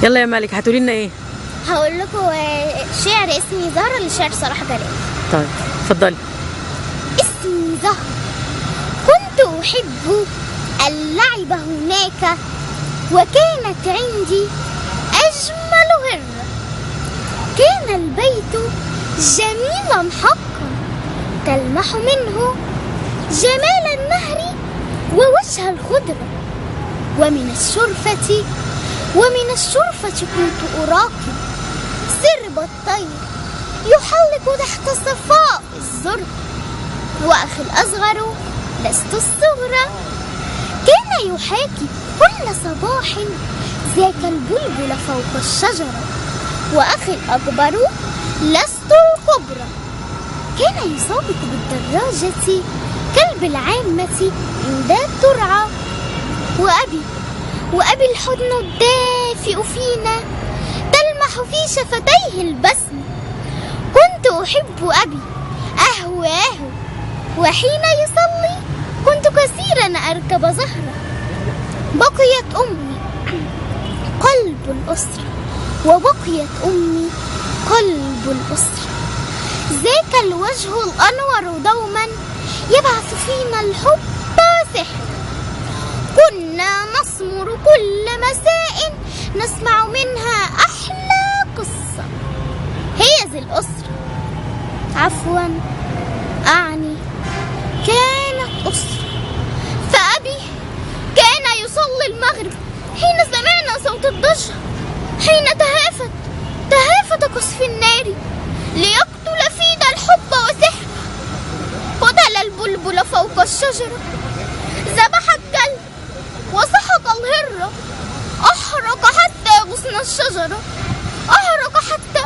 يلا يا مالك، هتقولي لنا ايه؟ هقول لكم شعر اسمي زهرة للشاعر صلاح جلال. طيب اتفضلي. اسمي زهرة، كنت أحب اللعب هناك، وكانت عندي أجمل هرة. كان البيت جميلا حقا، تلمح منه جمال النهر ووجه الخضرة. ومن الشرفة كنت أراقب سرب الطير يحلق تحت صفاء الزرق. وأخي الأصغر لست الصغرى، كان يحاكي كل صباح ذاك البلبل فوق الشجرة. وأخي الأكبر لست الكبرى، كان يسابق بالدراجة كلب العامة عند الترعى. وأبي الحضن الدافئ فينا تلمح في شفتيه البسم. كنت أحب أبي أهواه، وحين يصلي كنت كثيرا أركب زهرة. بقيت أمي قلب الأسرة، وبقيت أمي قلب الأسرة. ذاك الوجه الأنور دوما يبعث فينا الحب سحر. كنا نسمر كل مساء نسمع منها أحلى قصة. هي ذي الأسرة، عفوا أعني كانت أسرة. فأبي كان يصلي المغرب حين سمعنا صوت الضجة، حين تهافت قصف النار ليقتل فينا الحب وسحر. قتل البلبل فوق الشجرة، ذبح الكلب وسحق الهرة. أحرق حتى غصن الشجرة، أحرق حتى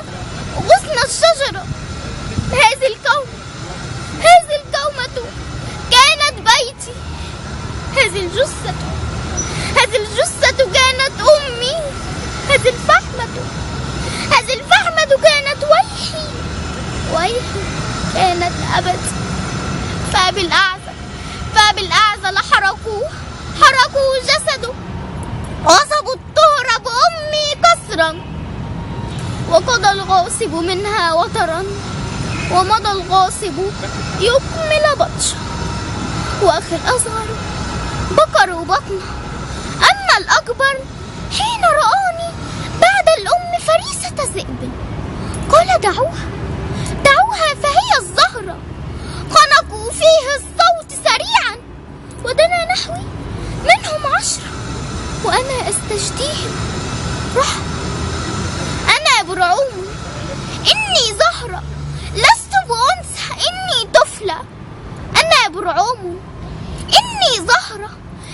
غصن الشجرة. هذه الكومة كانت بيتي. هذه الجثة كانت أمي. هذه الفحمة كانت ويحي كانت أبتي. فأبي الأعزل حرقوا جسده، وصبوا الطهر بأمي كسرا. وقضى الغاصب منها وترا، ومضى الغاصب يكمل بطشه. وأخي الأصغر بكروا بطنه، أما الأكبر حين رآني بعد الأم فريسة ذئب قال دعوها فهي الزهرة. خنقوا فيه الصوت سريعا، ودنا نحوي منهم 10، وأنا أستجديهم رحمة. أنا برعوم، إني زهرة لست بأنثى، إني طفلة. أنا برعوم، إني زهرة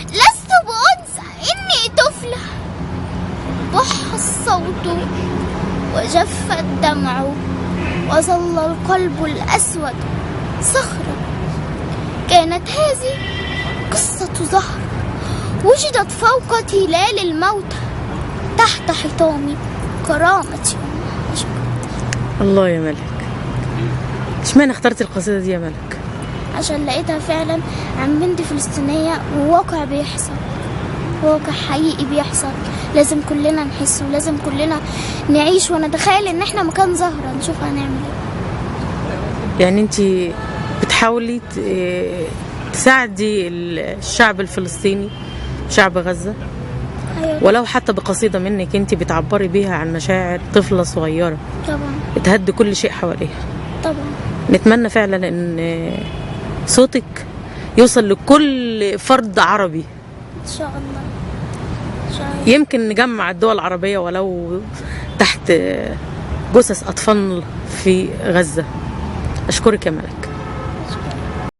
لست بأنثى، إني طفلة. بح الصوت وجف الدمع، وظل القلب الأسود صخرة. كانت هذه قصة زهرة، وجدت فوق تلال الموتى تحت حيطان كرامتي. الله يا ملك، اشمعنى اخترتي القصيدة دي يا ملك؟ عشان لقيتها فعلا عن بنت فلسطينية، وواقع بيحصل، واقع حقيقي بيحصل. لازم كلنا نحسه، ولازم كلنا نعيش ونتخيل ان احنا مكان زهرة، نشوف هنعمل ايه. يعني انت بتحاولي تساعدي الشعب الفلسطيني، شعب غزة؟ أيوة. ولو حتى بقصيدة منك انت بتعبري بيها عن مشاعر طفلة صغيرة طبعا بتهدي كل شيء حواليها. طبعا نتمنى فعلا ان صوتك يوصل لكل فرد عربي ان شاء الله. يمكن نجمع الدول العربية ولو تحت جثث أطفال في غزة. أشكرك يا ملك.